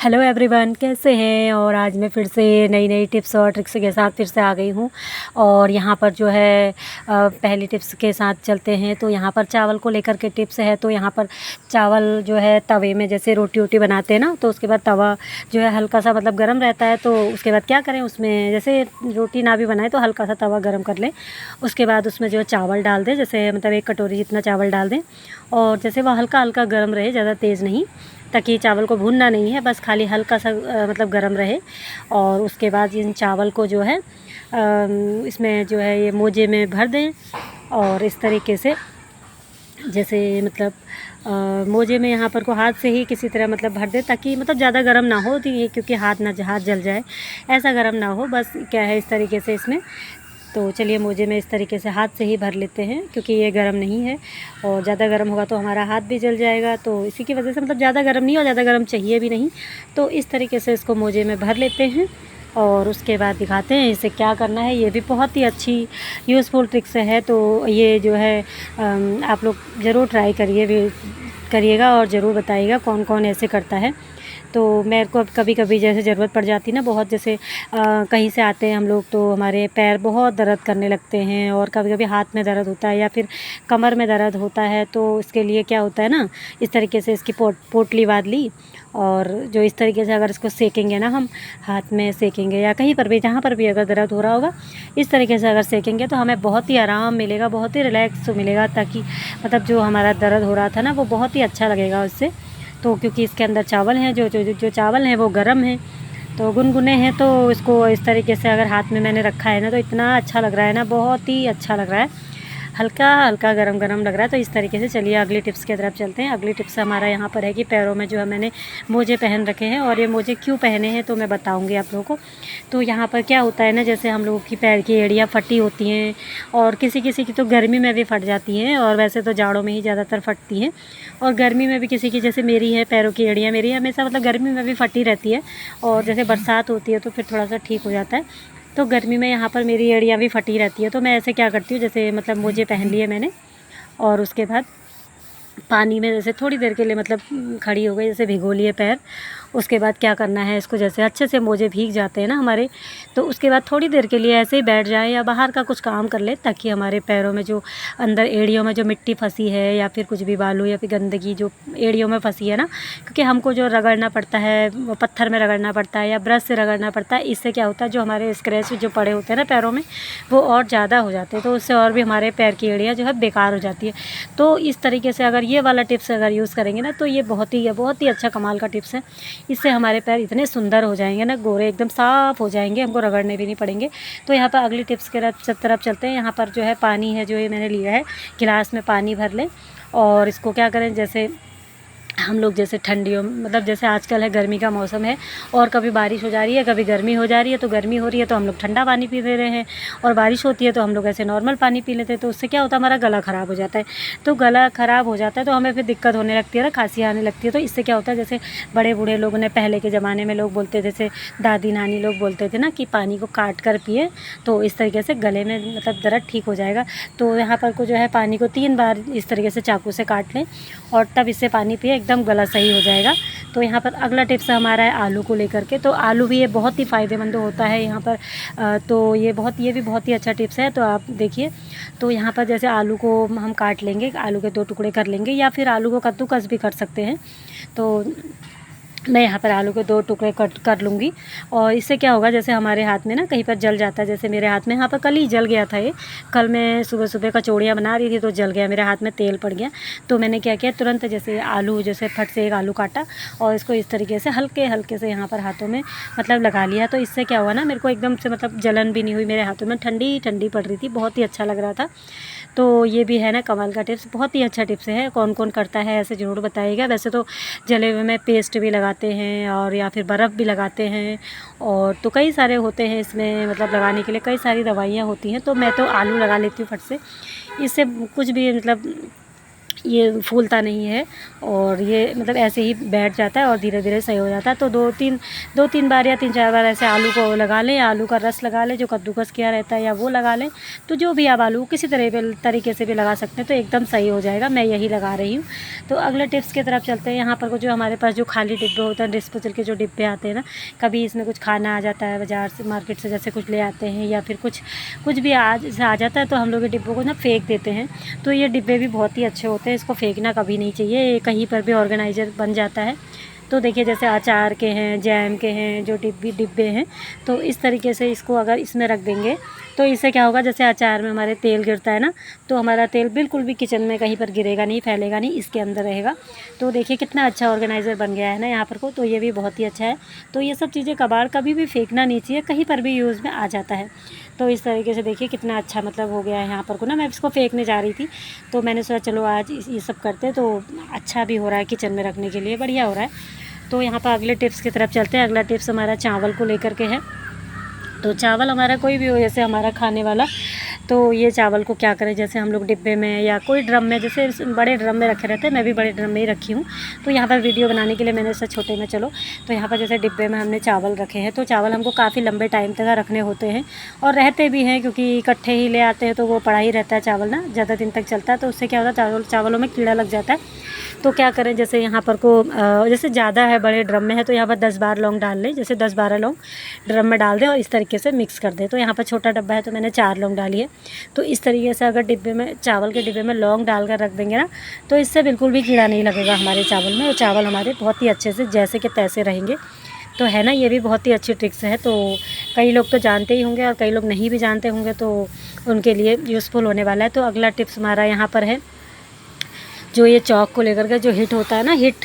Hello everyone, कैसे हैं। और आज मैं फिर से नई नई टिप्स और ट्रिक्स के साथ फिर से आ गई हूँ। और यहाँ पर जो है पहली टिप्स के साथ चलते हैं। तो यहाँ पर चावल को लेकर के टिप्स है। तो यहाँ पर चावल जो है तवे में जैसे रोटी वोटी बनाते हैं ना, तो उसके बाद तवा जो है हल्का सा मतलब गर्म रहता है। तो उसके बाद क्या करें, उसमें जैसे रोटी ना भी बनाए तो हल्का सा तवा गर्म कर लें। उसके बाद उसमें जो है चावल डाल दें, जैसे मतलब 1 कटोरी जितना चावल डाल दें। और जैसे वो हल्का हल्का गर्म रहे, ज़्यादा तेज़ नहीं, ताकि चावल को भूनना नहीं है, बस खाली हल्का सा मतलब गरम रहे। और उसके बाद इन चावल को जो है इसमें जो है ये मोजे में भर दें। और इस तरीके से जैसे मतलब मोजे में यहाँ पर को हाथ से ही किसी तरह मतलब भर दें, ताकि मतलब ज़्यादा गर्म ना हो, तो ये क्योंकि हाथ जल जाए, ऐसा गर्म ना हो, बस क्या है इस तरीके से इसमें। तो चलिए मोजे में इस तरीके से हाथ से ही भर लेते हैं, क्योंकि ये गर्म नहीं है। और ज़्यादा गर्म होगा तो हमारा हाथ भी जल जाएगा, तो इसी की वजह से मतलब ज़्यादा गर्म नहीं और ज़्यादा गर्म चाहिए भी नहीं। तो इस तरीके से इसको मोजे में भर लेते हैं। और उसके बाद दिखाते हैं इसे क्या करना है। ये भी बहुत ही अच्छी यूज़फुल ट्रिक्स है। तो ये जो है आप लोग ज़रूर ट्राई करिएगा और ज़रूर बताइएगा कौन कौन ऐसे करता है। तो मेरे को अब कभी कभी जैसे ज़रूरत पड़ जाती ना, बहुत जैसे कहीं से आते हैं हम लोग, तो हमारे पैर बहुत दर्द करने लगते हैं, और कभी कभी हाथ में दर्द होता है या फिर कमर में दर्द होता है। तो इसके लिए क्या होता है ना, इस तरीके से इसकी पोटली बांध ली। और जो इस तरीके से अगर इसको सेकेंगे ना, हम हाथ में सेकेंगे या कहीं पर भी जहाँ पर भी अगर दर्द हो रहा होगा, इस तरीके से अगर सेकेंगे तो हमें बहुत ही आराम मिलेगा, बहुत ही रिलैक्स मिलेगा, ताकि मतलब जो हमारा दर्द हो रहा था ना वो बहुत ही अच्छा लगेगा उससे। तो क्योंकि इसके अंदर चावल हैं, जो चावल हैं वो गरम हैं, तो गुनगुने हैं। तो इसको इस तरीके से अगर हाथ में मैंने रखा है ना, तो इतना अच्छा लग रहा है ना, बहुत ही अच्छा लग रहा है, हल्का हल्का गरम गरम लग रहा है। तो इस तरीके से चलिए अगली टिप्स की तरफ चलते हैं। अगली टिप्स हमारा यहाँ पर है कि पैरों में जो है मैंने मोजे पहन रखे हैं, और ये मोजे क्यों पहने हैं तो मैं बताऊँगी आप लोगों को। तो यहाँ पर क्या होता है ना, जैसे हम लोगों की पैर की एड़ियाँ फटी होती हैं, और किसी किसी की तो गर्मी में भी फट जाती हैं, और वैसे तो जाड़ों में ही ज़्यादातर फटती हैं। और गर्मी में भी किसी की, जैसे मेरी है पैरों की एड़ियाँ, मेरी हमेशा मतलब गर्मी में भी फटी रहती है, और जैसे बरसात होती है तो फिर थोड़ा सा ठीक हो जाता है। तो गर्मी में यहाँ पर मेरी एड़ियाँ भी फटी रहती है। तो मैं ऐसे क्या करती हूँ, जैसे मतलब मोजे पहन लिए मैंने, और उसके बाद पानी में जैसे थोड़ी देर के लिए मतलब खड़ी हो गई, जैसे भिगो लिए पैर। उसके बाद क्या करना है, इसको जैसे अच्छे से मोजे भीग जाते हैं ना हमारे, तो उसके बाद थोड़ी देर के लिए ऐसे ही बैठ जाएं या बाहर का कुछ काम कर ले, ताकि हमारे पैरों में जो अंदर एड़ियों में जो मिट्टी फंसी है या फिर कुछ भी बालू या फिर गंदगी जो एड़ियों में फंसी है ना, क्योंकि हमको जो रगड़ना पड़ता है वो पत्थर में रगड़ना पड़ता है या ब्रश से रगड़ना पड़ता है। इससे क्या होता है, जो हमारे स्क्रैच जो पड़े होते हैं ना पैरों में, वो और ज़्यादा हो जाते हैं, तो उससे और भी हमारे पैर की एड़ियाँ जो है बेकार हो जाती है। तो इस तरीके से अगर ये वाला टिप्स अगर यूज़ करेंगे ना, तो ये बहुत ही अच्छा कमाल का टिप्स है। इससे हमारे पैर इतने सुंदर हो जाएंगे ना, गोरे एकदम साफ़ हो जाएंगे, हमको रगड़ने भी नहीं पड़ेंगे। तो यहाँ पर अगली टिप्स के तरफ चलते हैं। यहाँ पर जो है पानी है, जो ये मैंने लिया है, गिलास में पानी भर लें। और इसको क्या करें, जैसे हम लोग जैसे ठंडियों मतलब जैसे आजकल है गर्मी का मौसम है, और कभी बारिश हो जा रही है, कभी गर्मी हो जा रही है। तो गर्मी हो रही है तो हम लोग ठंडा पानी पी ले रहे हैं, और बारिश होती है तो हम लोग ऐसे नॉर्मल पानी पी लेते हैं। तो उससे क्या होता है, हमारा गला ख़राब हो जाता है। तो गला ख़राब हो जाता है तो हमें फिर दिक्कत होने लगती है ना, खांसी आने लगती है। तो इससे क्या होता है, जैसे बड़े बूढ़े लोगों ने पहले के ज़माने में लोग बोलते थे, जैसे दादी नानी लोग बोलते थे ना, कि पानी को काट कर पिए, तो इस तरीके से गले में मतलब दर्द ठीक हो जाएगा। तो यहाँ पर को जो है पानी को 3 बार इस तरीके से चाकू से काट लें, और तब इससे पानी पिए, एकदम गला सही हो जाएगा। तो यहाँ पर अगला टिप्स हमारा है आलू को लेकर के। तो आलू भी ये बहुत ही फ़ायदेमंद होता है यहाँ पर। तो ये भी बहुत ही अच्छा टिप्स है, तो आप देखिए। तो यहाँ पर जैसे आलू को हम काट लेंगे, आलू के 2 टुकड़े कर लेंगे, या फिर आलू को कद्दूकस भी कर सकते हैं। तो मैं यहाँ पर आलू के 2 टुकड़े कट कर लूँगी। और इससे क्या होगा, जैसे हमारे हाथ में ना कहीं पर जल जाता है, जैसे मेरे हाथ में यहाँ पर कल ही जल गया था ये। कल मैं सुबह सुबह कचौड़ियाँ बना रही थी तो जल गया, मेरे हाथ में तेल पड़ गया। तो मैंने क्या किया, तुरंत जैसे आलू जैसे फट से एक आलू काटा, और इसको इस तरीके से हल्के हल्के से यहाँ पर हाथों में मतलब लगा लिया। तो इससे क्या हुआ ना, मेरे को एकदम से मतलब जलन भी नहीं हुई, मेरे हाथों में ठंडी ठंडी पड़ रही थी, बहुत ही अच्छा लग रहा था। तो ये भी है ना कमाल का टिप्स, बहुत ही अच्छा टिप्स है। कौन कौन करता है ऐसे ज़रूर बताइएगा। वैसे तो जले हुए में पेस्ट भी लगाते हैं, और या फिर बर्फ़ भी लगाते हैं, और तो कई सारे होते हैं इसमें मतलब लगाने के लिए, कई सारी दवाइयाँ होती हैं। तो मैं तो आलू लगा लेती हूँ फट से, इससे कुछ भी मतलब ये फूलता नहीं है और ये मतलब ऐसे ही बैठ जाता है और धीरे धीरे सही हो जाता है। तो दो तीन बार या 3-4 बार ऐसे आलू को लगा लें, आलू का रस लगा लें, जो कद्दूकस किया रहता है या वो लगा लें। तो जो भी आप आलू किसी तरीके से भी लगा सकते हैं तो एकदम सही हो जाएगा। मैं यही लगा रही हूँ। तो अगले टिप्स की तरफ चलते हैं। यहाँ पर जो हमारे पास जो खाली डिब्बे होते हैं, डिस्पोजल के जो डिब्बे आते हैं ना, कभी इसमें कुछ खाना आ जाता है बाज़ार से, मार्केट से जैसे कुछ ले आते हैं या फिर कुछ भी आ जाता है तो हम लोग ये डिब्बों को ना फेंक देते हैं। तो ये डिब्बे भी बहुत ही अच्छे होते हैं, इसको फेंकना कभी नहीं चाहिए, ये कहीं पर भी ऑर्गेनाइज़र बन जाता है। तो देखिए जैसे अचार के हैं, जैम के हैं, जो डिब्बे हैं, तो इस तरीके से इसको अगर इसमें रख देंगे तो इससे क्या होगा, जैसे अचार में हमारे तेल गिरता है ना, तो हमारा तेल बिल्कुल भी किचन में कहीं पर गिरेगा नहीं, फैलेगा नहीं, इसके अंदर रहेगा। तो देखिए कितना अच्छा ऑर्गेनाइज़र बन गया है ना यहाँ पर को, तो ये भी बहुत ही अच्छा है। तो ये सब चीज़ें कबाड़ कभी भी फेंकना नहीं चाहिए, कहीं पर भी यूज़ में आ जाता है। तो इस तरीके से देखिए कितना अच्छा मतलब हो गया है यहाँ पर को ना। मैं इसको फेंकने जा रही थी तो मैंने सोचा चलो आज ये सब करते तो अच्छा भी हो रहा है, किचन में रखने के लिए बढ़िया हो रहा है। तो यहाँ पर अगले टिप्स की तरफ चलते हैं। अगला टिप्स हमारा चावल को लेकर के है। तो चावल हमारा कोई भी हो, जैसे हमारा खाने वाला, तो ये चावल को क्या करें, जैसे हम लोग डिब्बे में या कोई ड्रम में, जैसे बड़े ड्रम में रखे रहते हैं, मैं भी बड़े ड्रम में ही रखी हूँ। तो यहाँ पर वीडियो बनाने के लिए मैंने इसे छोटे में, चलो तो यहाँ पर जैसे डिब्बे में हमने चावल रखे हैं, तो चावल हमको काफ़ी लंबे टाइम तक रखने होते हैं और रहते भी हैं, क्योंकि इकट्ठे ही ले आते हैं तो वो पड़ा ही रहता है चावल ना, ज़्यादा दिन तक चलता है। तो उससे क्या होता है, चावलों में कीड़ा लग जाता है। तो क्या करें, जैसे यहाँ पर को जैसे ज़्यादा है, बड़े ड्रम में है, तो यहाँ पर 10-12 लौंग डाल लें, जैसे 10-12 लौंग ड्रम में डाल दें और इस तरीके से मिक्स कर दें। तो यहाँ पर छोटा डब्बा है तो मैंने 4 लौंग डाली है। तो इस तरीके से अगर डिब्बे में, चावल के डिब्बे में लौंग डाल कर रख देंगे ना, तो इससे बिल्कुल भी कीड़ा नहीं लगेगा हमारे चावल में, और चावल हमारे बहुत ही अच्छे से जैसे कि तैसे रहेंगे। तो है ना, ये भी बहुत ही अच्छी ट्रिक्स है। तो कई लोग तो जानते ही होंगे और कई लोग नहीं भी जानते होंगे, तो उनके लिए यूज़फुल होने वाला है। तो अगला टिप्स हमारा यहाँ पर है, जो ये चौक को लेकर के जो हिट होता है ना, हिट,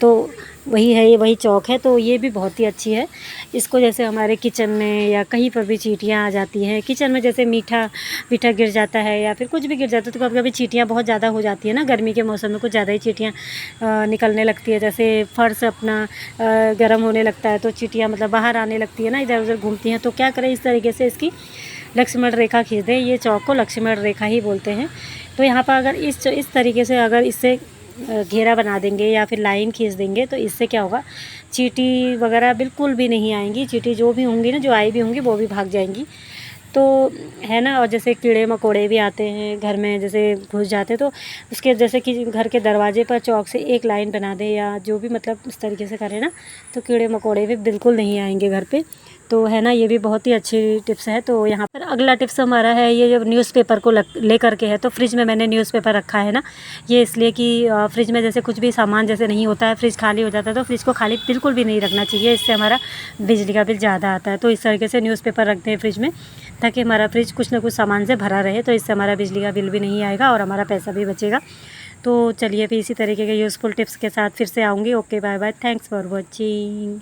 तो वही है, ये वही चौक है। तो ये भी बहुत ही अच्छी है। इसको जैसे हमारे किचन में या कहीं पर भी चींटियाँ आ जाती हैं, किचन में जैसे मीठा गिर जाता है या फिर कुछ भी गिर जाता है, तो कभी कभी चींटियाँ बहुत ज़्यादा हो जाती है ना, गर्मी के मौसम में कुछ ज़्यादा ही चींटियाँ निकलने लगती है। जैसे फर्श अपना गर्म होने लगता है तो चींटियाँ मतलब बाहर आने लगती है ना, इधर उधर घूमती हैं। तो क्या करें, इस तरीके से इसकी लक्ष्मण रेखा खींच दें। ये चौक को लक्ष्मण रेखा ही बोलते हैं। तो यहाँ पर अगर इस तरीके से अगर इससे घेरा बना देंगे या फिर लाइन खींच देंगे, तो इससे क्या होगा, चींटी वगैरह बिल्कुल भी नहीं आएंगी। चींटी जो भी होंगी ना, जो आई भी होंगी, वो भी भाग जाएंगी। तो है ना। और जैसे कीड़े मकोड़े भी आते हैं घर में, जैसे घुस जाते हैं, तो उसके जैसे कि घर के दरवाजे पर चौक से एक लाइन बना दें या जो भी मतलब इस तरीके से करें ना, तो कीड़े मकोड़े भी बिल्कुल नहीं आएंगे घर पे। तो है ना, ये भी बहुत ही अच्छी टिप्स है। तो यहाँ पर अगला टिप्स हमारा है, ये जो न्यूज़पेपर को ले करके है। तो फ्रिज में मैंने न्यूज़पेपर रखा है ना, ये इसलिए कि फ्रिज में जैसे कुछ भी सामान जैसे नहीं होता है, फ्रिज खाली हो जाता है, तो फ्रिज को खाली बिल्कुल भी नहीं रखना चाहिए, इससे हमारा बिजली का बिल ज़्यादा आता है। तो इस तरीके से न्यूज़पेपर रखते हैं फ्रिज में, ताकि हमारा फ्रिज कुछ ना कुछ सामान से भरा रहे। तो इससे हमारा बिजली का बिल भी नहीं आएगा और हमारा पैसा भी बचेगा। तो चलिए फिर इसी तरीके के यूज़फुल टिप्स के साथ फिर से आऊँगी। Okay, bye bye, thanks for watching.